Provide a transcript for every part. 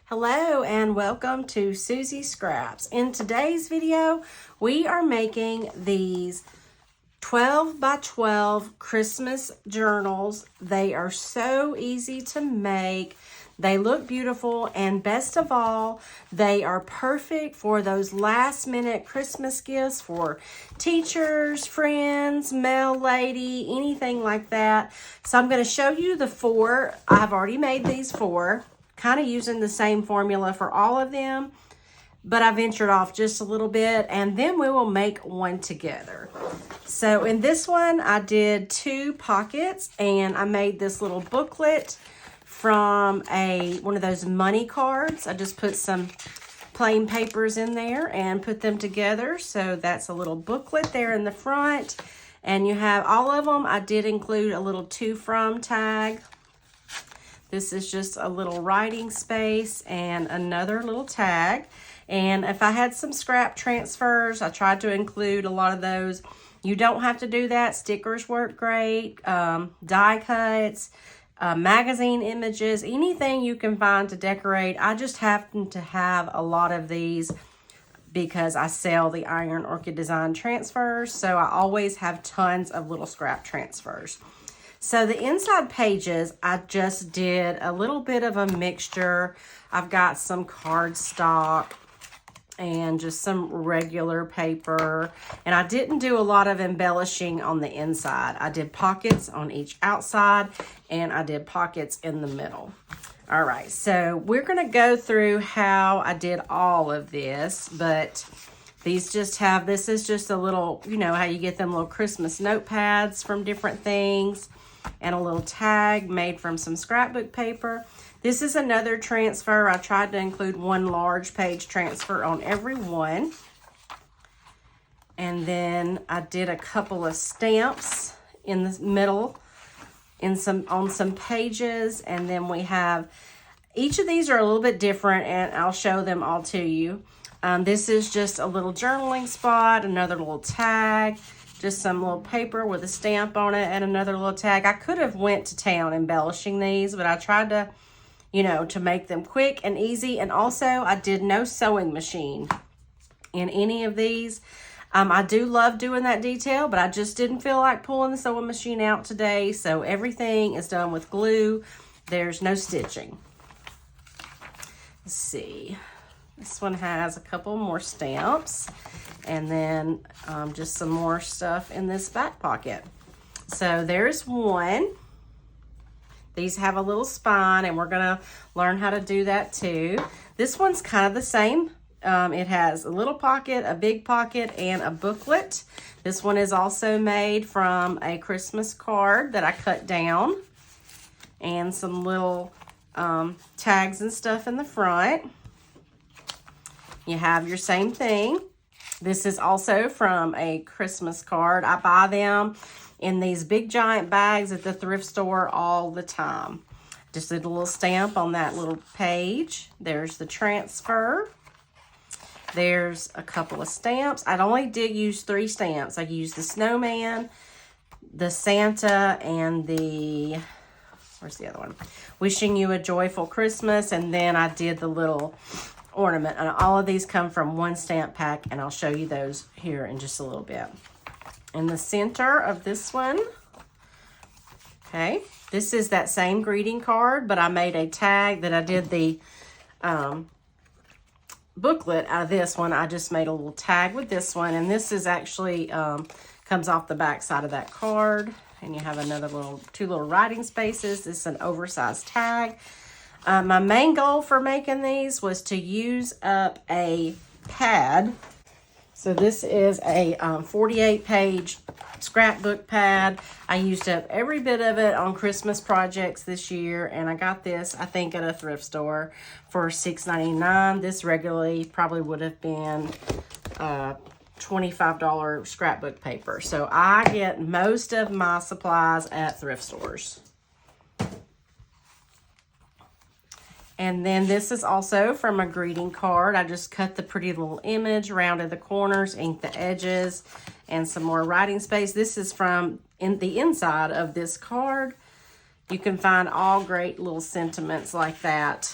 Hello and welcome to Susie Scraps. In today's video, we are making these 12 by 12 Christmas journals. They are so easy to make. They look beautiful, and best of all, they are perfect for those last minute Christmas gifts for teachers, friends, mail lady, anything like that. So I'm going to show you the four. I've already made these four, kind of using the same formula for all of them, but I ventured off just a little bit, and then we will make one together. So in this one, I did 2 pockets, and I made this little booklet from one of those money cards. I just put some plain papers in there and put them together. So that's a little booklet there in the front, and you have all of them. I did include a little to from tag. This is just a little writing space and another little tag. And if I had some scrap transfers, I tried to include a lot of those. You don't have to do that. Stickers work great, die cuts, magazine images, anything you can find to decorate. I just happen to have a lot of these because I sell the Iron Orchid Design transfers, so I always have tons of little scrap transfers. So the inside pages, I just did a little bit of a mixture. I've got some cardstock and just some regular paper. And I didn't do a lot of embellishing on the inside. I did pockets on each outside, and I did pockets in the middle. All right, so we're gonna go through how I did all of this, but these just have, this is just a little, you know how you get them little Christmas notepads from different things, and a little tag made from some scrapbook paper. This is another transfer. I tried to include one large page transfer on every one. And then I did a couple of stamps in the middle on some pages. And then we have, each of these are a little bit different, and I'll show them all to you. This is just a little journaling spot, another little tag, just some little paper with a stamp on it, and another little tag. I could have went to town embellishing these, but I tried to, you know, to make them quick and easy. And also I did no sewing machine in any of these. I do love doing that detail, but I just didn't feel like pulling the sewing machine out today. So everything is done with glue. There's no stitching. Let's see. This one has a couple more stamps, and then just some more stuff in this back pocket. So there's one. These have a little spine, and we're gonna learn how to do that too. This one's kind of the same. It has a little pocket, a big pocket, and a booklet. This one is also made from a Christmas card that I cut down, and some little tags and stuff in the front. You have your same thing. This is also from a Christmas card. I buy them in these big giant bags at the thrift store all the time. Just did a little stamp on that little page. There's the transfer. There's a couple of stamps. I only did use 3 stamps. I used the snowman, the Santa, and the, where's the other one? Wishing you a joyful Christmas. And then I did the little ornament, and all of these come from one stamp pack, and I'll show you those here in just a little bit. In the center of this one, okay, this is that same greeting card, but I made a tag that I did the booklet out of this one. I just made a little tag with this one, and this is actually comes off the back side of that card, and you have another little 2 little writing spaces. This is an oversized tag. My main goal for making these was to use up a pad. So this is a 48-page scrapbook pad. I used up every bit of it on Christmas projects this year, and I got this, I think, at a thrift store for $6.99. This regularly probably would have been $25 scrapbook paper. So I get most of my supplies at thrift stores. And then this is also from a greeting card. I just cut the pretty little image, rounded the corners, inked the edges, and some more writing space. This is from the inside of this card. You can find all great little sentiments like that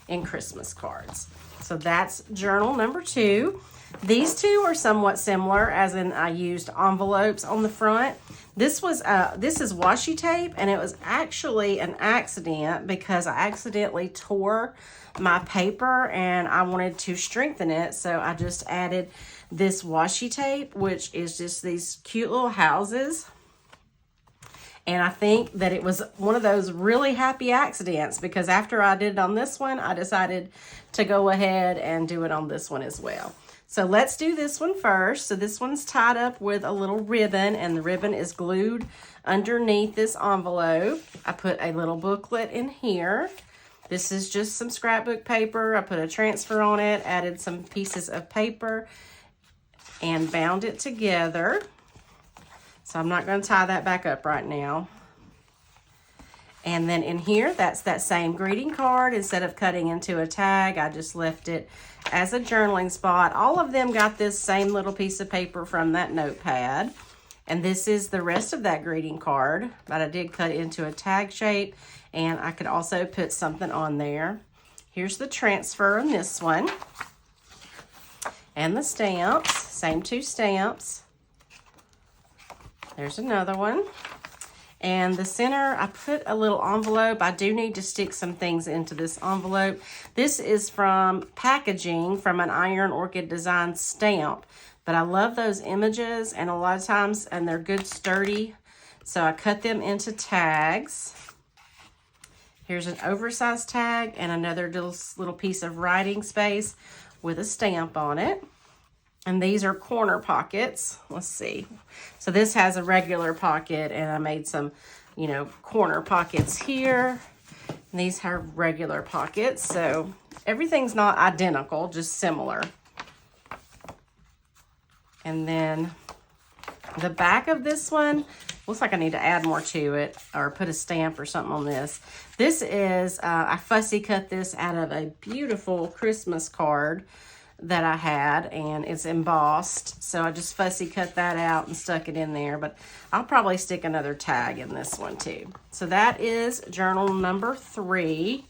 in Christmas cards. So that's journal number 2. These two are somewhat similar, as in I used envelopes on the front. This is washi tape, and it was actually an accident because I accidentally tore my paper and I wanted to strengthen it. So I just added this washi tape, which is just these cute little houses. And I think that it was one of those really happy accidents, because after I did it on this one, I decided to go ahead and do it on this one as well. So let's do this one first. So this one's tied up with a little ribbon, and the ribbon is glued underneath this envelope. I put a little booklet in here. This is just some scrapbook paper. I put a transfer on it, added some pieces of paper, and bound it together. So I'm not going to tie that back up right now. And then in here, that's that same greeting card. Instead of cutting into a tag, I just left it as a journaling spot. All of them got this same little piece of paper from that notepad. And this is the rest of that greeting card, but I did cut it into a tag shape, and I could also put something on there. Here's the transfer on this one. And the stamps, same 2 stamps. There's another one. And the center, I put a little envelope. I do need to stick some things into this envelope. This is from packaging from an Iron Orchid Design stamp. But I love those images, and a lot of times, and they're good sturdy. So I cut them into tags. Here's an oversized tag and another little piece of writing space with a stamp on it. And these are corner pockets. Let's see. So this has a regular pocket, and I made some, corner pockets here. And these have regular pockets. So everything's not identical, just similar. And then the back of this one, looks like I need to add more to it or put a stamp or something on this. This is, I fussy cut this out of a beautiful Christmas card that I had, and it's embossed. So I just fussy cut that out and stuck it in there, but I'll probably stick another tag in this one too. So that is journal number 3.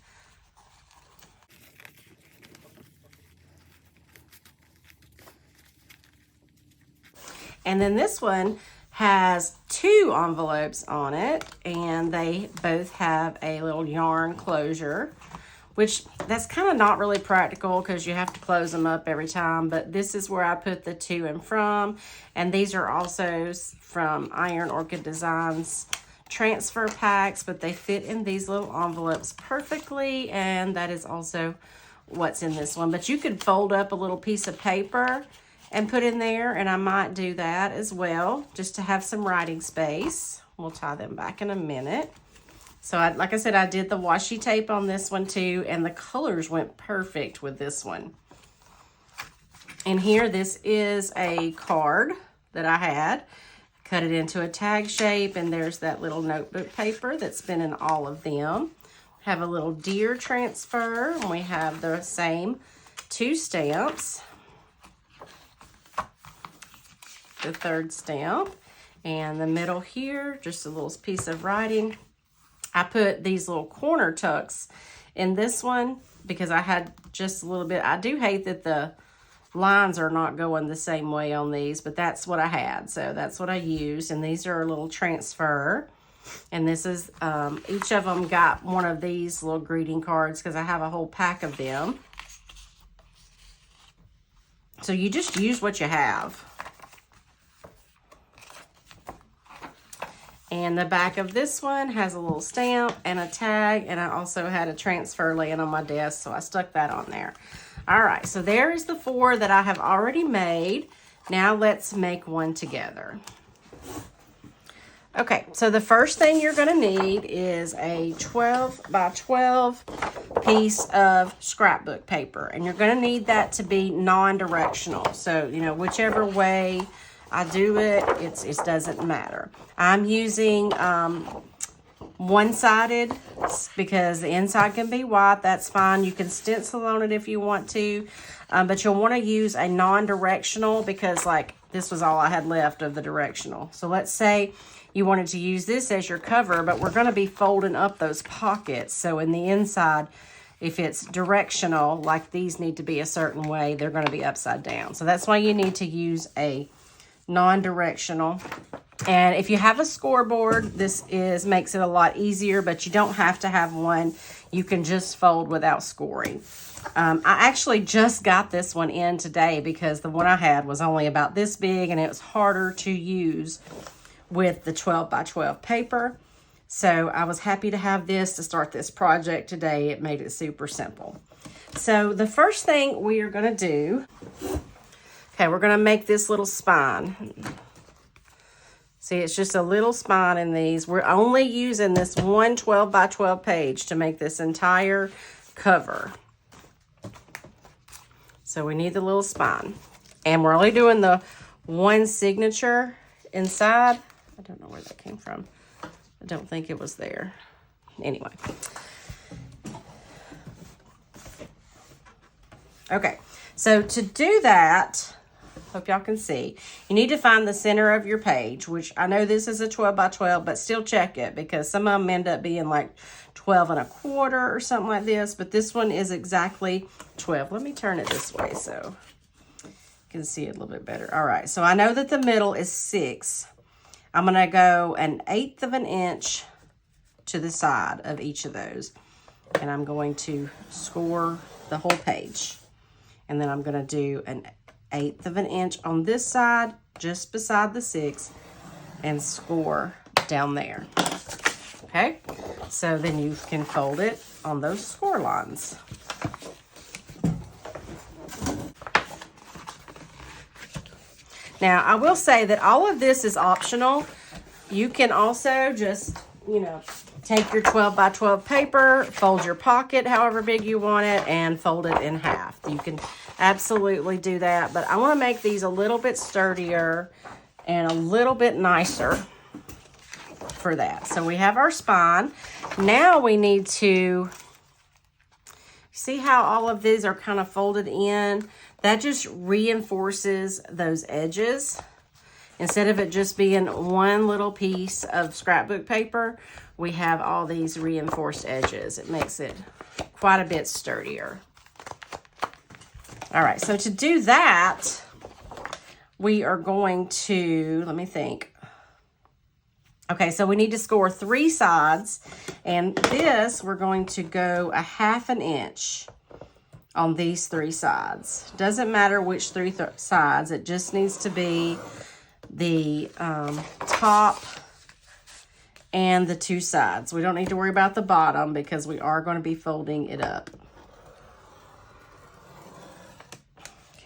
And then this one has 2 envelopes on it, and they both have a little yarn closure, which that's kind of not really practical because you have to close them up every time. But this is where I put the to and from. And these are also from Iron Orchid Designs transfer packs, but they fit in these little envelopes perfectly. And that is also what's in this one. But you could fold up a little piece of paper and put in there, and I might do that as well, just to have some writing space. We'll tie them back in a minute. So like I said, I did the washi tape on this one too, and the colors went perfect with this one. And here, this is a card that I had. Cut it into a tag shape, and there's that little notebook paper that's been in all of them. Have a little deer transfer, and we have the same 2 stamps. The 3rd stamp, and the middle here, just a little piece of writing. I put these little corner tucks in this one because I had just a little bit. I do hate that the lines are not going the same way on these, but that's what I had, so that's what I used. And these are a little transfer, and this is each of them got one of these little greeting cards because I have a whole pack of them. So you just use what you have. And the back of this one has a little stamp and a tag, and I also had a transfer laying on my desk, so I stuck that on there. All right, so there is the 4 that I have already made. Now let's make one together. Okay, so the first thing you're going to need is a 12 by 12 piece of scrapbook paper, and you're going to need that to be non-directional. So, whichever way I do it, it doesn't matter. I'm using one-sided because the inside can be white. That's fine. You can stencil on it if you want to, but you'll want to use a non-directional because this was all I had left of the directional. So let's say you wanted to use this as your cover, but we're going to be folding up those pockets. So in the inside, if it's directional, like these need to be a certain way, they're going to be upside down. So that's why you need to use a non-directional. And if you have a scoreboard, this makes it a lot easier, but you don't have to have one. You can just fold without scoring. I actually just got this one in today because the one I had was only about this big and it was harder to use with the 12 by 12 paper. So I was happy to have this to start this project today. It made it super simple. So the first thing we are going to do, okay, we're going to make this little spine. See, it's just a little spine in these. We're only using this one 12 by 12 page to make this entire cover. So we need the little spine. And we're only doing the one signature inside. I don't know where that came from. I don't think it was there. Anyway. Okay, so to do that, hope y'all can see, you need to find the center of your page, which I know this is a 12 by 12, but still check it because some of them end up being like 12 1/4 or something like this, but this one is exactly 12. Let me turn it this way so you can see it a little bit better. All right, so I know that the middle is 6. I'm going to go 1/8 of an inch to the side of each of those. And I'm going to score the whole page. And then I'm going to do 1/8 of an inch on this side, just beside the 6, and score down there. Okay? So then you can fold it on those score lines. Now, I will say that all of this is optional. You can also just, take your 12 by 12 paper, fold your pocket however big you want it, and fold it in half. You can absolutely do that, but I want to make these a little bit sturdier and a little bit nicer for that. So we have our spine. Now we need to, see how all of these are kind of folded in? That just reinforces those edges. Instead of it just being one little piece of scrapbook paper, we have all these reinforced edges. It makes it quite a bit sturdier. All right, so to do that, we are going to, let me think. Okay, so we need to score 3 sides, and this we're going to go 1/2 inch on these 3 sides. Doesn't matter which 3 sides, it just needs to be the top and the 2 sides. We don't need to worry about the bottom because we are going to be folding it up.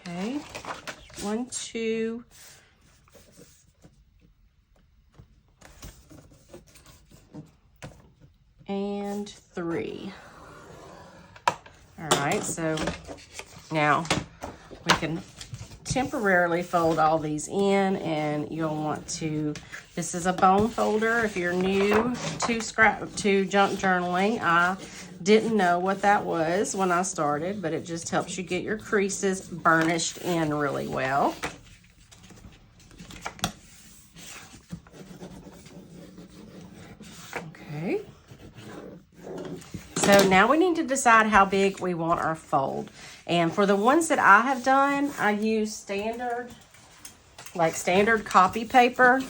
Okay, 1, 2, and 3. All right, so now we can temporarily fold all these in, and you'll want to, this is a bone folder. If you're new to junk journaling, I didn't know what that was when I started, but it just helps you get your creases burnished in really well. Okay. So now we need to decide how big we want our fold. And for the ones that I have done, I use standard copy paper,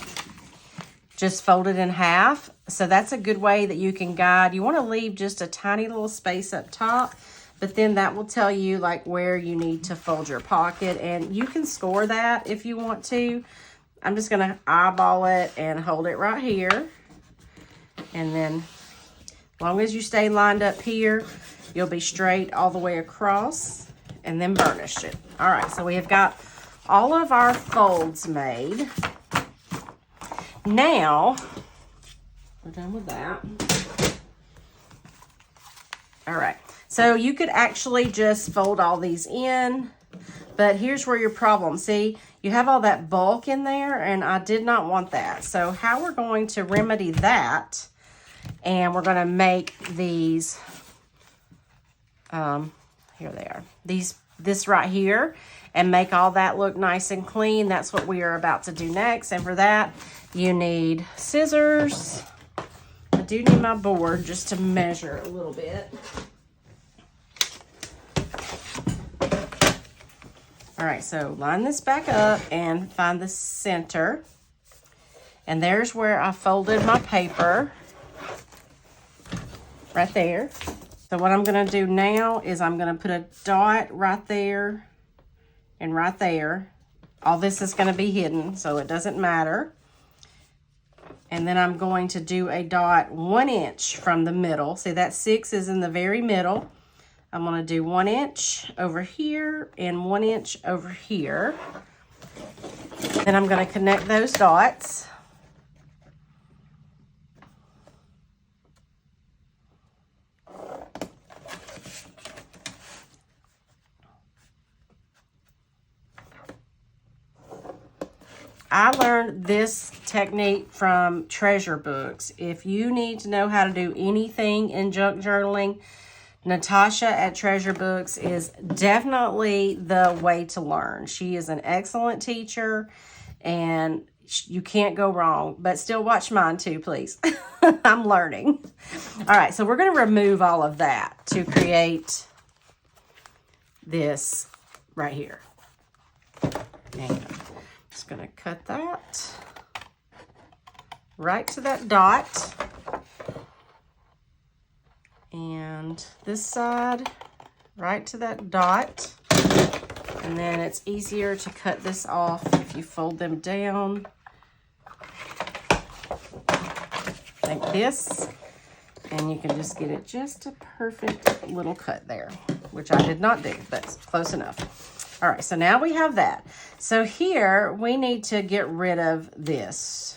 just folded in half. So that's a good way that you can guide. You want to leave just a tiny little space up top, but then that will tell you like where you need to fold your pocket, and you can score that if you want to. I'm just going to eyeball it and hold it right here. And then as long as you stay lined up here, you'll be straight all the way across, and then burnish it. All right, so we have got all of our folds made. Now, we're done with that. All right, so you could actually just fold all these in, but here's where your problem. See, you have all that bulk in there, and I did not want that. So how we're going to remedy that, and we're going to make these, here they are, this right here, and make all that look nice and clean. That's what we are about to do next. And for that, you need scissors. I do need my board just to measure a little bit. All right, so line this back up and find the center. And there's where I folded my paper, right there. So what I'm gonna do now is I'm gonna put a dot right there and right there. All this is gonna be hidden, so it doesn't matter. And then I'm going to do a dot 1 inch from the middle. See, that 6 is in the very middle. I'm gonna do 1 inch over here and 1 inch over here. Then I'm gonna connect those dots. I learned this technique from treasure books. If you need to know how to do anything in junk journaling, Natasha at Treasure Books is definitely the way to learn. She is an excellent teacher and you can't go wrong, but still watch mine too, please. I'm learning. All right, so we're going to remove all of that to create this right here. And just going to cut that right to that dot. And this side right to that dot. And then it's easier to cut this off if you fold them down like this. And you can just get it just a perfect little cut there, which I did not do, but it's close enough. All right, so now we have that. So here we need to get rid of this.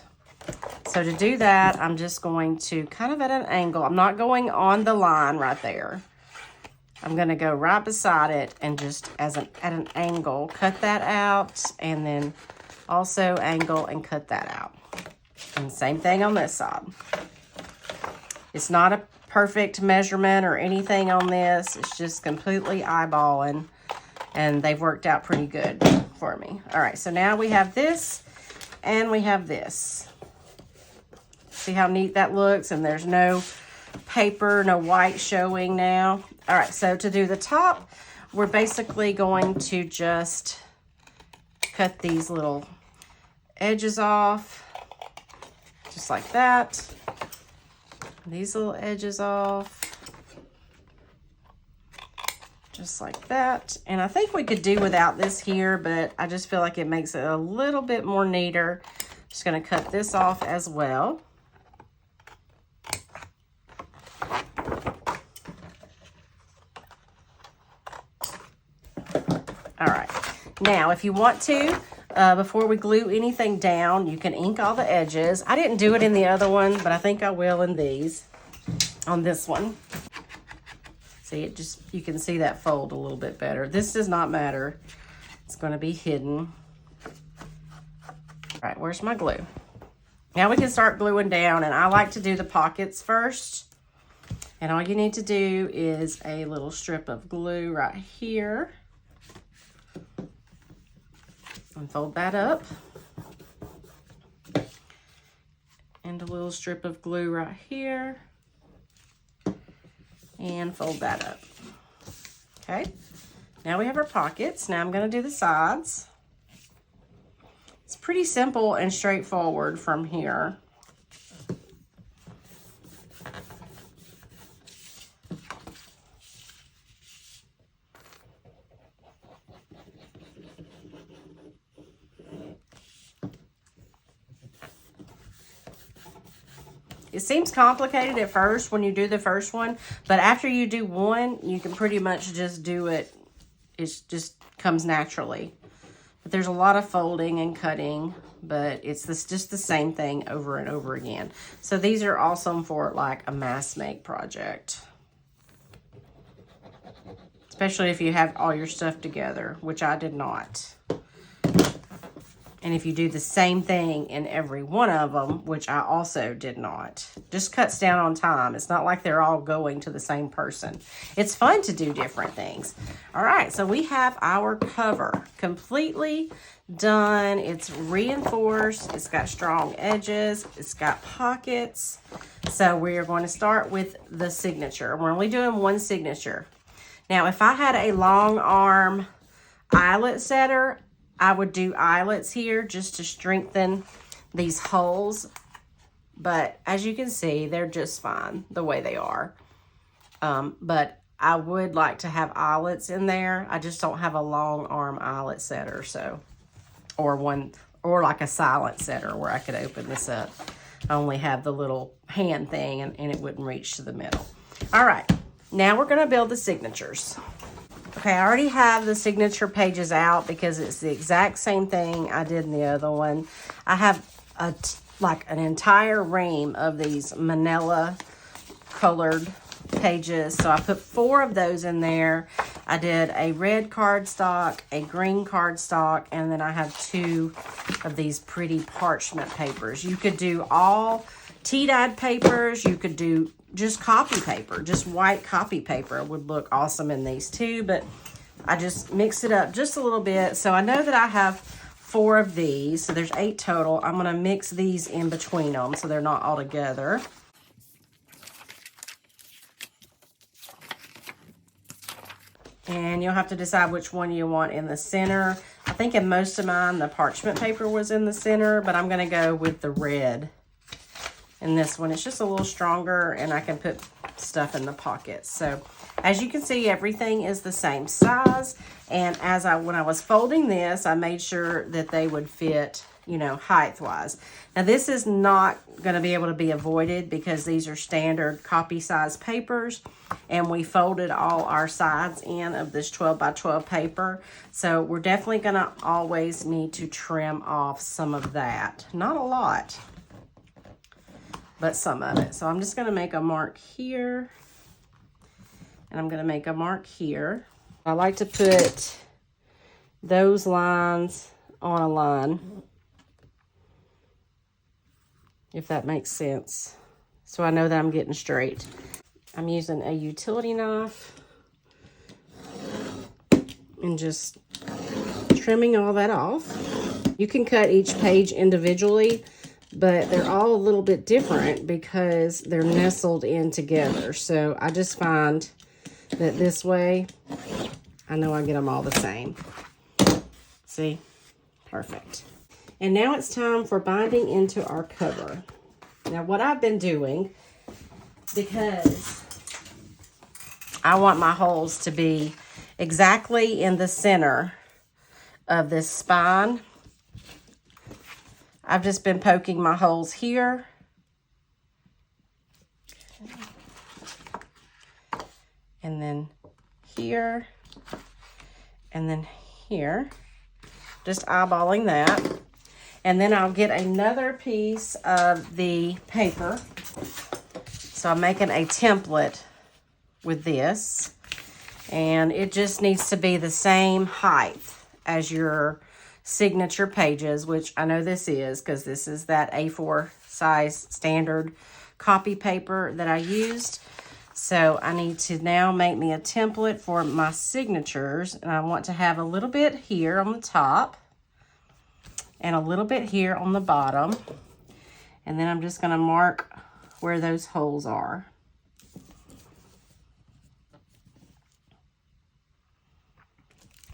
So to do that, I'm just going to kind of at an angle. I'm not going on the line right there. I'm going to go right beside it and just at an angle, cut that out, and then also angle and cut that out. And same thing on this side. It's not a perfect measurement or anything on this. It's just completely eyeballing, and they've worked out pretty good for me. All right, so now we have this and we have this. See how neat that looks? And there's no paper, no white showing now. All right, so to do the top, we're basically going to just cut these little edges off, just like that. These little edges off, just like that. And I think we could do without this here, but I just feel like it makes it a little bit more neater. Just gonna cut this off as well. All right, now if you want to, before we glue anything down, you can ink all the edges. I didn't do it in the other one, but I think I will in these, on this one. See, it just, you can see that fold a little bit better. This does not matter. It's gonna be hidden. All right, where's my glue? Now we can start gluing down, and I like to do the pockets first. And all you need to do is a little strip of glue right here. And fold that up. And a little strip of glue right here. And fold that up. Okay, now we have our pockets. Now I'm going to do the sides. It's pretty simple and straightforward from here. It seems complicated at first when you do the first one, but after you do one, you can pretty much just do it. It just comes naturally. But there's a lot of folding and cutting, but it's just the same thing over and over again. So these are awesome for like a mass make project. Especially if you have all your stuff together, which I did not. And if you do the same thing in every one of them, which I also did not, just cuts down on time. It's not like they're all going to the same person. It's fun to do different things. All right, so we have our cover completely done. It's reinforced. It's got strong edges. It's got pockets. So we are going to start with the signature. We're only doing one signature. Now, if I had a long arm eyelet setter, I would do eyelets here just to strengthen these holes. But as you can see, they're just fine the way they are. But I would like to have eyelets in there. I just don't have a long arm eyelet setter, so, or like a silent setter where I could open this up. I only have the little hand thing and it wouldn't reach to the middle. All right, now we're gonna build the signatures. Okay, I already have the signature pages out because it's the exact same thing I did in the other one. I have like an entire ream of these manila colored pages. So I put 4 of those in there. I did a red cardstock, a green cardstock, and then I have 2 of these pretty parchment papers. You could do all tea-dyed papers. You could do just copy paper, just white copy paper would look awesome in these too, but I just mix it up just a little bit. So I know that I have 4 of these, so there's 8 total. I'm gonna mix these in between them so they're not all together. And you'll have to decide which one you want in the center. I think in most of mine, the parchment paper was in the center, but I'm gonna go with the red in this one. It's just a little stronger and I can put stuff in the pockets. So as you can see, everything is the same size. And when I was folding this, I made sure that they would fit, you know, height-wise. Now this is not gonna be able to be avoided because these are standard copy size papers, and we folded all our sides in of this 12 by 12 paper. So we're definitely gonna always need to trim off some of that. Not a lot, but some of it. So I'm just gonna make a mark here, and I'm gonna make a mark here. I like to put those lines on a line, if that makes sense, so I know that I'm getting straight. I'm using a utility knife and just trimming all that off. You can cut each page individually, but they're all a little bit different because they're nestled in together. So I just find that this way, I know I get them all the same. See? Perfect. And now it's time for binding into our cover. Now what I've been doing, because I want my holes to be exactly in the center of this spine, I've just been poking my holes here. And then here. And then here. Just eyeballing that. And then I'll get another piece of the paper. So I'm making a template with this. And it just needs to be the same height as your signature pages, which I know this is because this is that A4 size standard copy paper that I used. So I need to now make me a template for my signatures, and I want to have a little bit here on the top and a little bit here on the bottom. And then I'm just going to mark where those holes are.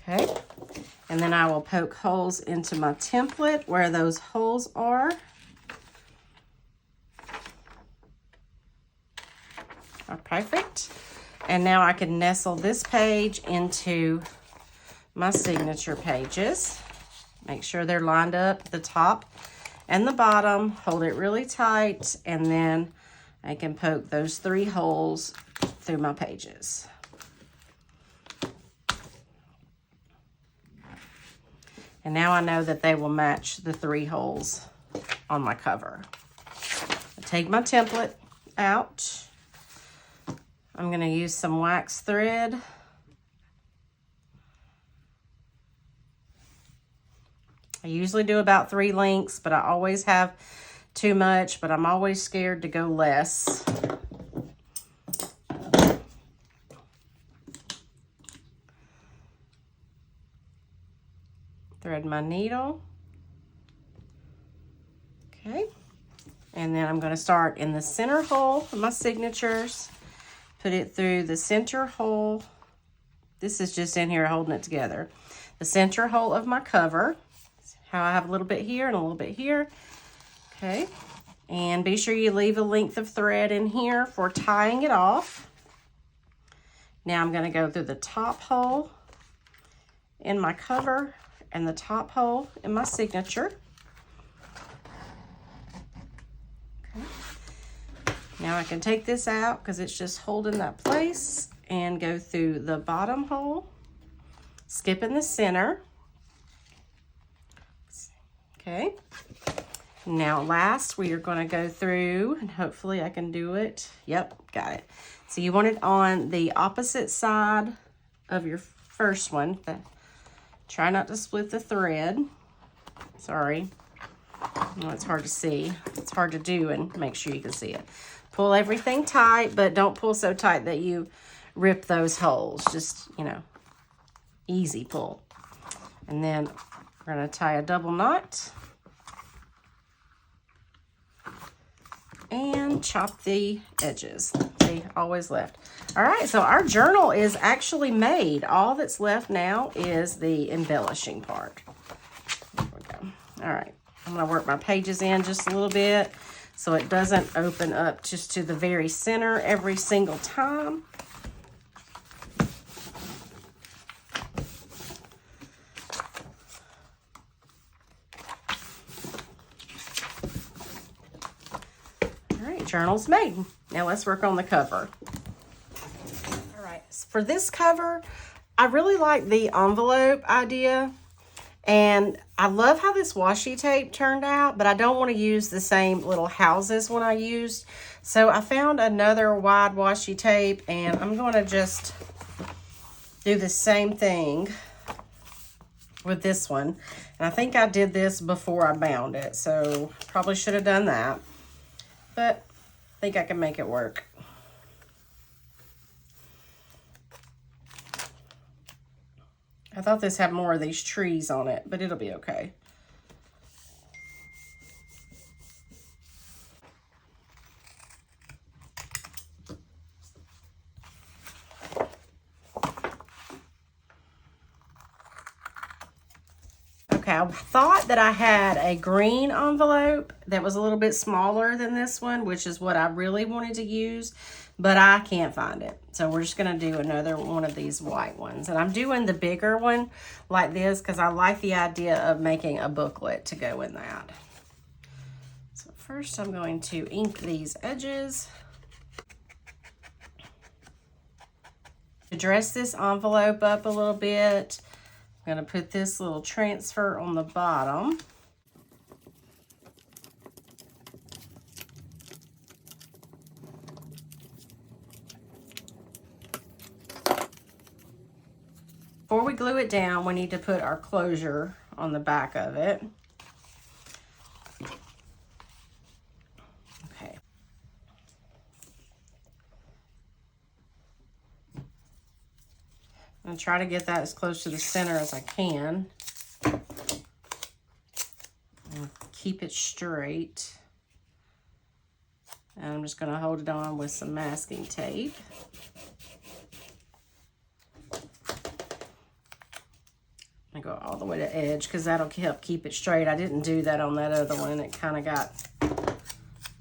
Okay. And then I will poke holes into my template where those holes are. Perfect. And now I can nestle this page into my signature pages. Make sure they're lined up at the top and the bottom. Hold it really tight, and then I can poke those 3 holes through my pages. And now I know that they will match the 3 holes on my cover. I take my template out. I'm going to use some wax thread. I usually do about 3 lengths, but I always have too much, but I'm always scared to go less. Thread my needle. Okay. And then I'm going to start in the center hole of my signatures. Put it through the center hole. This is just in here holding it together. the center hole of my cover. How I have a little bit here and a little bit here. Okay, and be sure you leave a length of thread in here for tying it off. Now I'm going to go through the top hole in my cover and the top hole in my signature. Okay. Now I can take this out because it's just holding that place, and go through the bottom hole, skipping the center. Okay. Now last, we are going to go through, and hopefully I can do it. Yep, got it. So you want it on the opposite side of your first one. Try not to split the thread. Sorry. No, it's hard to see. It's hard to do and make sure you can see it. Pull everything tight, but don't pull so tight that you rip those holes. Just, you know, easy pull. And then we're going to tie a double knot. And chop the edges. See, always left. All right, so our journal is actually made. All that's left now is the embellishing part. There we go. All right, I'm gonna work my pages in just a little bit so it doesn't open up just to the very center every single time. Journal's made. Now let's work on the cover. All right, for this cover, I really like the envelope idea, and I love how this washi tape turned out, but I don't want to use the same little houses one I used. So I found another wide washi tape, and I'm going to just do the same thing with this one. And I think I did this before I bound it, so probably should have done that. But I think I can make it work. I thought this had more of these trees on it, but it'll be okay. Okay, I thought that I had a green envelope that was a little bit smaller than this one, which is what I really wanted to use, but I can't find it. So we're just gonna do another one of these white ones. And I'm doing the bigger one like this because I like the idea of making a booklet to go in that. So first I'm going to ink these edges. To dress this envelope up a little bit, I'm going to put this little transfer on the bottom. Before we glue it down, we need to put our closure on the back of it. Okay. I'm going to try to get that as close to the center as I can. And keep it straight. And I'm just going to hold it on with some masking tape. I go all the way to edge because that'll help keep it straight. I didn't do that on that other one. It kind of got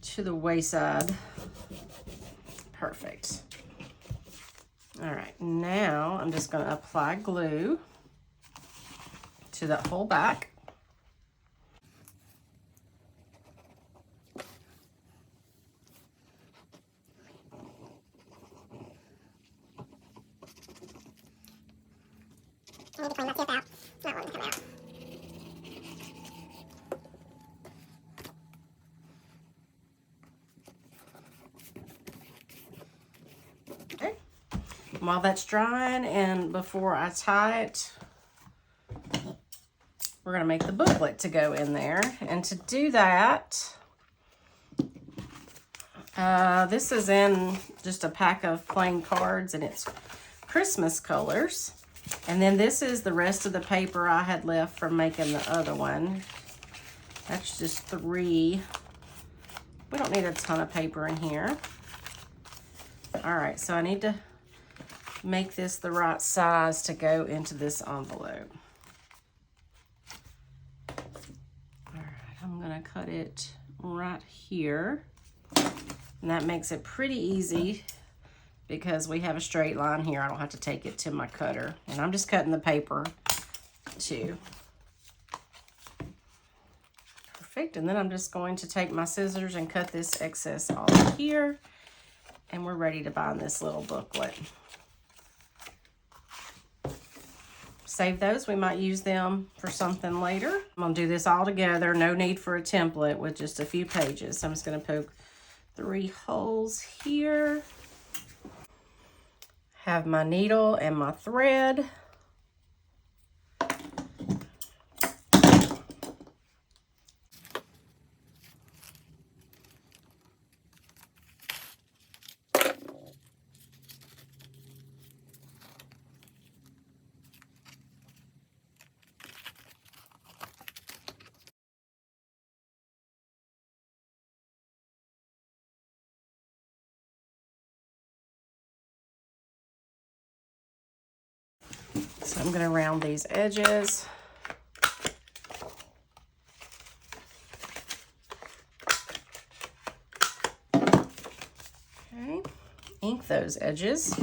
to the wayside. Perfect. All right, now I'm just going to apply glue to that whole back. I need to clean that tip out. Not wanting to come out. Okay. While that's drying and before I tie it, we're going to make the booklet to go in there. And to do that, this is in just a pack of plain cards, and it's Christmas colors. And then this is the rest of the paper I had left from making the other one. That's just 3. We don't need a ton of paper in here. All right, so I need to make this the right size to go into this envelope. gonna cut it right here. And that makes it pretty easy because we have a straight line here. I don't have to take it to my cutter. And I'm just cutting the paper too. Perfect. And then I'm just going to take my scissors and cut this excess off here. And we're ready to bind this little booklet. Save those. We might use them for something later. I'm going to do this all together. No need for a template with just a few pages. So I'm just going to poke 3 holes here. Have my needle and my thread. So I'm going to round these edges. Okay, ink those edges.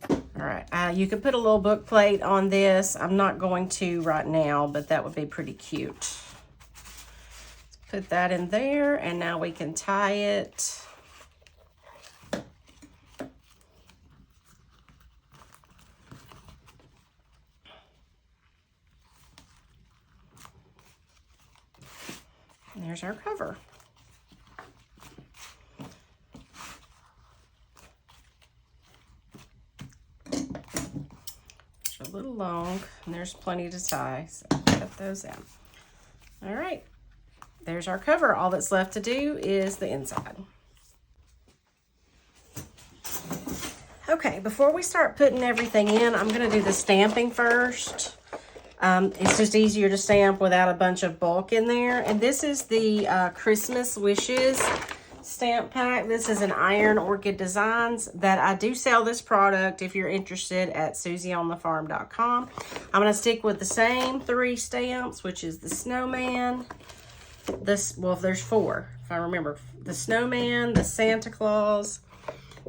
All right, you could put a little book plate on this. I'm not going to right now, but that would be pretty cute. Let's put that in there, and now we can tie it. There's our cover. It's a little long, and there's plenty to tie, so cut those out. All right, there's our cover. All that's left to do is the inside. Okay, before we start putting everything in, I'm going to do the stamping first. It's just easier to stamp without a bunch of bulk in there. And this is the Christmas Wishes stamp pack. This is an Iron Orchid Designs that I do sell this product if you're interested at SusieOnTheFarm.com. I'm going to stick with the same 3 stamps, which is the snowman. Well, there's 4, if I remember. The snowman, the Santa Claus,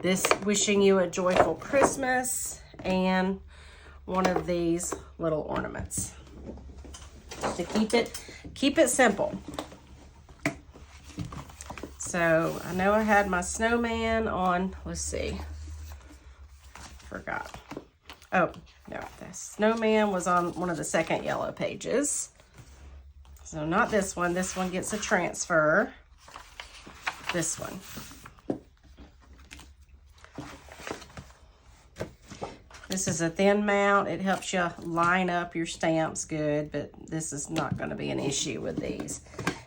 this wishing you a joyful Christmas, and one of these little ornaments to keep it simple. So I know I had my snowman on, let's see, forgot. Oh, no, the snowman was on one of the second yellow pages. So not this one. This one gets a transfer. This one. This is a thin mount. It helps you line up your stamps good, but this is not going to be an issue with these.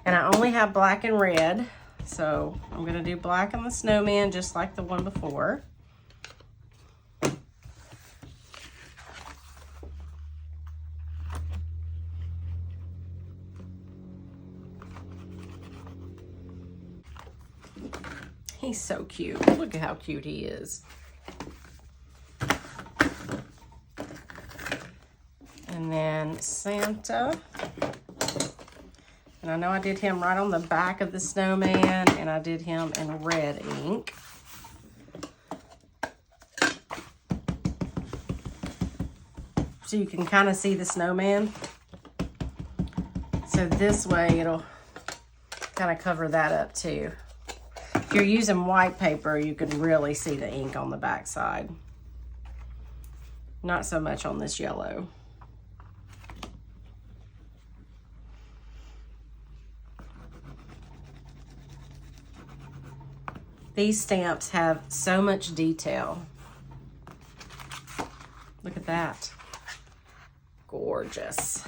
And I only have black and red, so I'm going to do black on the snowman just like the one before. He's so cute. Look at how cute he is. And then Santa. And I know I did him right on the back of the snowman, and I did him in red ink. So you can kind of see the snowman. So this way it'll kind of cover that up too. If you're using white paper, you can really see the ink on the back side. Not so much on this yellow. These stamps have so much detail. Look at that. Gorgeous.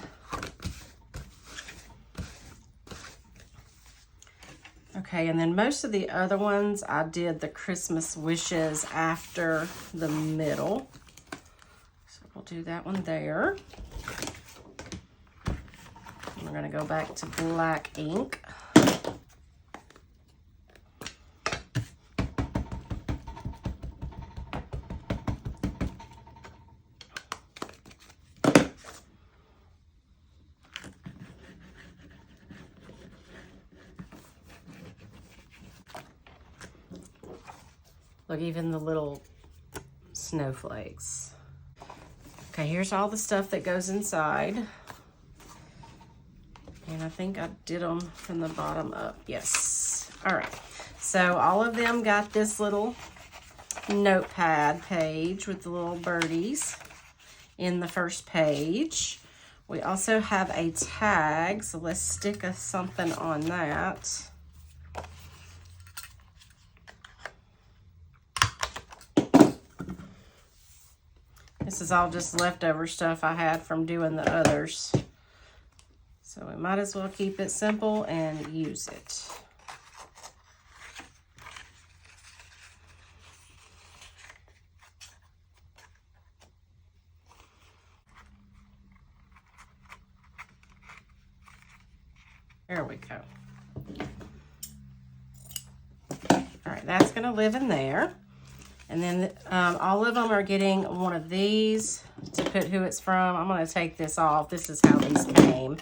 Okay, and then most of the other ones, I did the Christmas wishes after the middle. So we'll do that one there. And we're gonna go back to black ink. Look, even the little snowflakes. Okay, here's all the stuff that goes inside. And I think I did them from the bottom up. Yes. All right. So all of them got this little notepad page with the little birdies in the first page. We also have a tag, so let's stick something on that. This is all just leftover stuff I had from doing the others. So we might as well keep it simple and use it. There we go. All right, that's gonna live in there. And then all of them are getting one of these to put who it's from. I'm gonna take this off. This is how these came.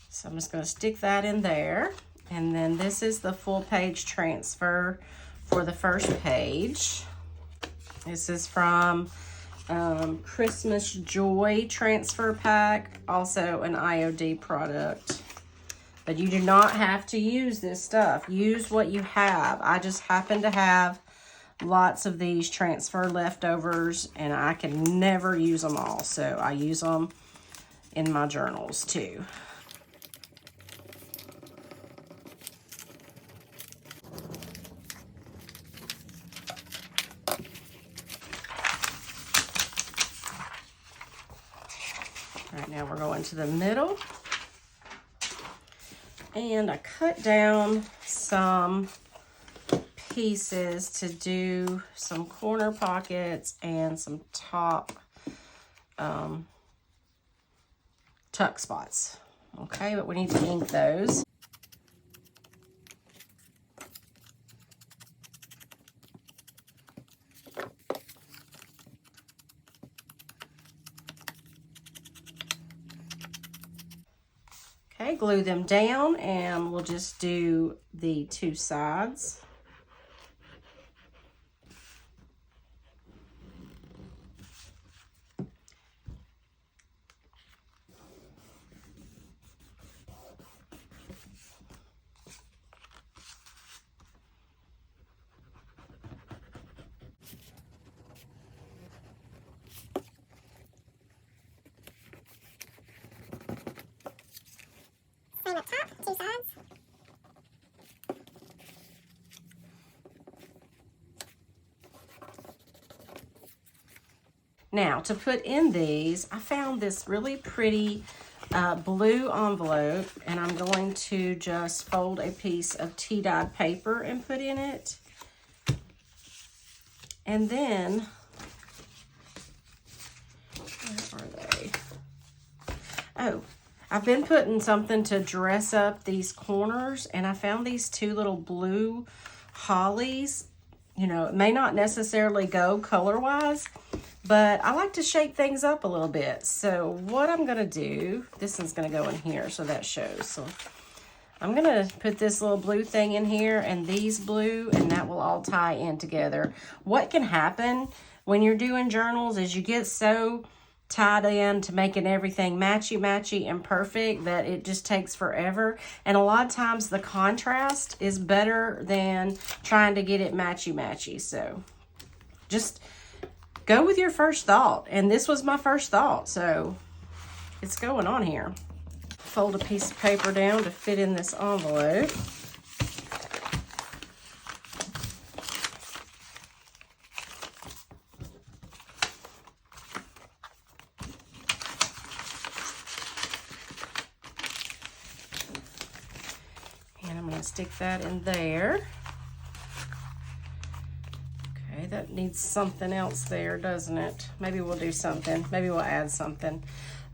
So I'm just gonna stick that in there. And then this is the full page transfer for the first page. This is from Christmas Joy Transfer Pack, also an IOD product. But you do not have to use this stuff. Use what you have. I just happen to have lots of these transfer leftovers, and I can never use them all. So I use them in my journals too. All right, now we're going to the middle. And I cut down some pieces to do some corner pockets and some top tuck spots. Okay, but we need to ink those. Okay, glue them down, and we'll just do the two sides. Same up top, two sides. Now, to put in these, I found this really pretty blue envelope, and I'm going to just fold a piece of tea-dyed paper and put in it. And then, where are they? Oh, I've been putting something to dress up these corners, and I found these two little blue hollies. You know, it may not necessarily go color-wise, but I like to shake things up a little bit. So what I'm gonna do, this one's gonna go in here so that shows. So I'm gonna put this little blue thing in here and these blue, and that will all tie in together. What can happen when you're doing journals is you get so tied in to making everything matchy and perfect that it just takes forever. And a lot of times the contrast is better than trying to get it matchy. So just go with your first thought. And this was my first thought, so it's going on here. Fold a piece of paper down to fit in this envelope. And I'm going to stick that in there. Okay, that needs something else there, doesn't it? Maybe we'll do something. Maybe we'll add something.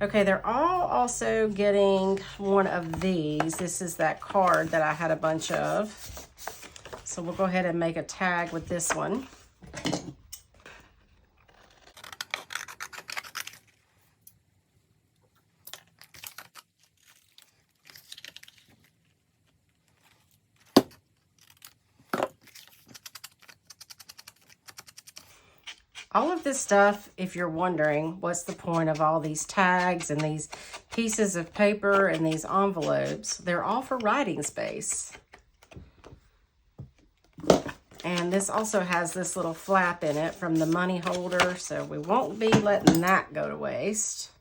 Okay, they're all also getting one of these. This is that card that I had a bunch of. So we'll go ahead and make a tag with this one. All of this stuff, if you're wondering what's the point of all these tags and these pieces of paper and these envelopes, they're all for writing space. And this also has this little flap in it from the money holder, so we won't be letting that go to waste.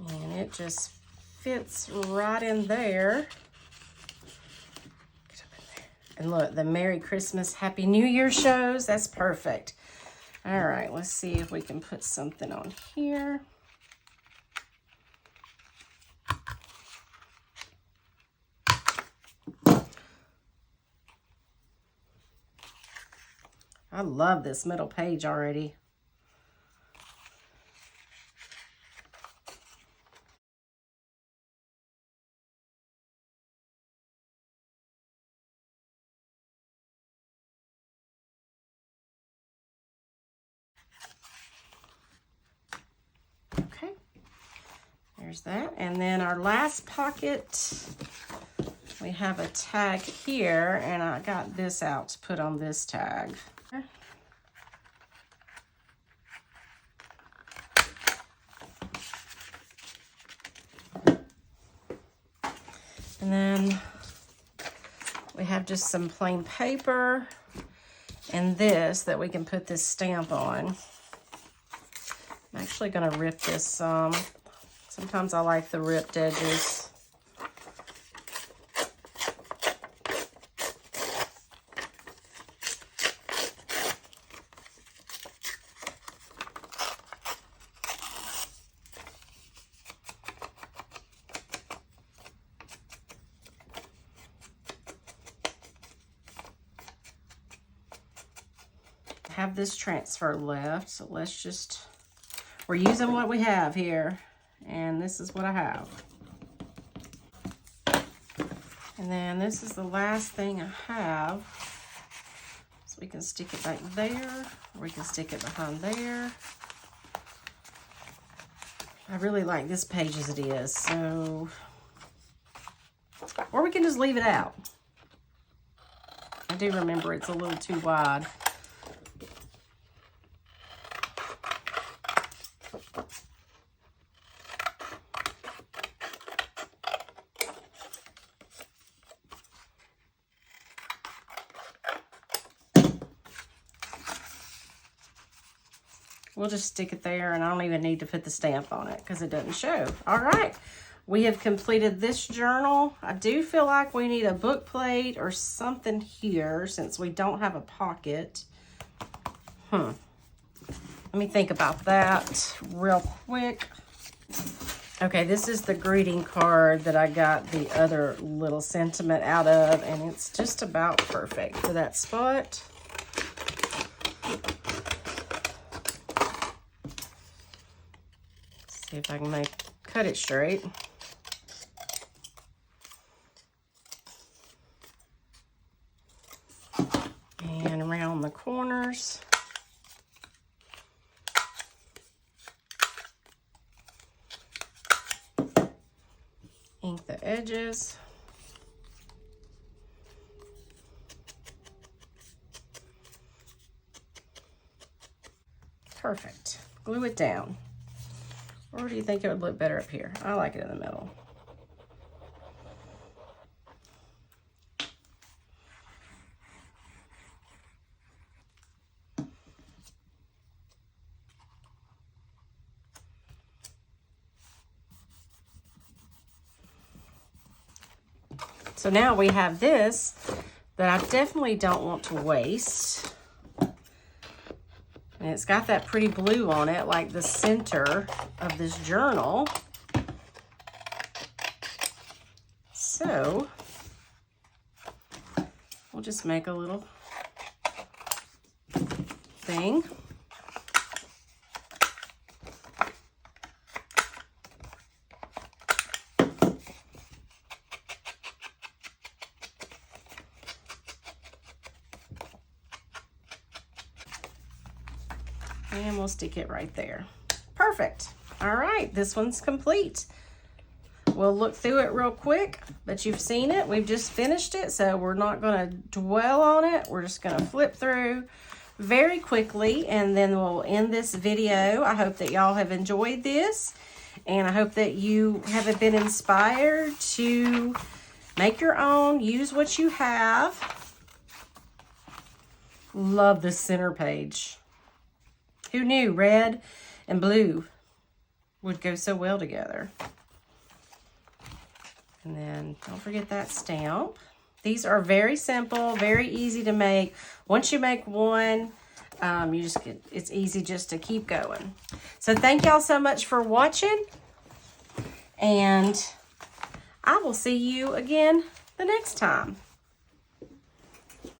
And it just fits right in there. Get up in there. And look, the Merry Christmas, Happy New Year shows. That's perfect. All right, let's see if we can put something on here. I love this middle page already. Okay, there's that. And then our last pocket, we have a tag here, and I got this out to put on this tag. And then we have just some plain paper and this that we can put this stamp on. I'm actually going to rip this some. Sometimes I like the ripped edges. Have this transfer left, so let's just, we're using what we have here, and this is what I have. And then this is the last thing I have, so we can stick it back there, or we can stick it behind there. I really like this page as it is, so, or we can just leave it out. I do remember it's a little too wide. We'll just stick it there, and I don't even need to put the stamp on it because it doesn't show. All right, we have completed this journal. I do feel like we need a book plate or something here since we don't have a pocket. Let me think about that real quick. Okay, this is the greeting card that I got the other little sentiment out of, and it's just about perfect for that spot. See if I can cut it straight. And around the corners. Ink the edges. Perfect. Glue it down. Or do you think it would look better up here? I like it in the middle. So now we have this that I definitely don't want to waste. And it's got that pretty blue on it, like the center of this journal. So we'll just make a little thing. And we'll stick it right there. Perfect. All right, this one's complete. we'll look through it real quick, but you've seen it. We've just finished it, so we're not going to dwell on it. We're just going to flip through very quickly, and then we'll end this video. I hope that y'all have enjoyed this, and I hope that you have been inspired to make your own, use what you have. Love the center page. Who knew red and blue would go so well together? And then don't forget that stamp. These are very simple, very easy to make. Once you make one, it's easy just to keep going. So thank y'all so much for watching, and I will see you again the next time.